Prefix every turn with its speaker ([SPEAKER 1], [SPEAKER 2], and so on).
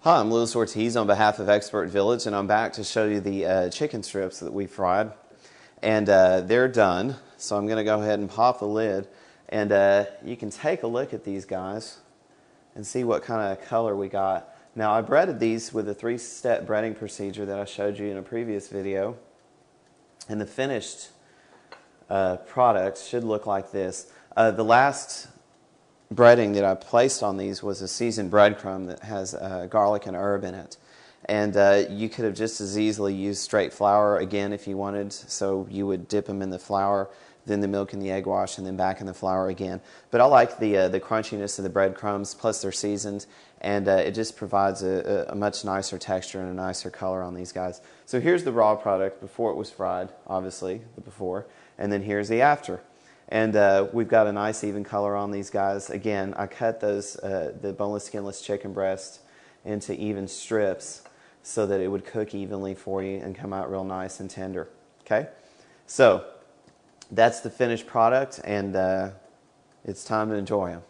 [SPEAKER 1] Hi, I'm Louis Ortiz on behalf of Expert Village, and I'm back to show you the chicken strips that we fried. And they're done, so I'm going to go ahead and pop the lid. And you can take a look at these guys and see what kind of color we got. Now, I breaded these with a 3-step breading procedure that I showed you in a previous video. And the finished product should look like this. The last breading that I placed on these was a seasoned breadcrumb that has garlic and herb in it. And you could have just as easily used straight flour again if you wanted. So you would dip them in the flour, then the milk and the egg wash, and then back in the flour again. But I like the crunchiness of the breadcrumbs, plus they're seasoned, and it just provides a much nicer texture and a nicer color on these guys. So here's the raw product before it was fried, obviously, the before, and then here's the after. And we've got a nice even color on these guys. Again, I cut those the boneless, skinless chicken breast into even strips so that it would cook evenly for you and come out real nice and tender. Okay? So that's the finished product, and it's time to enjoy them.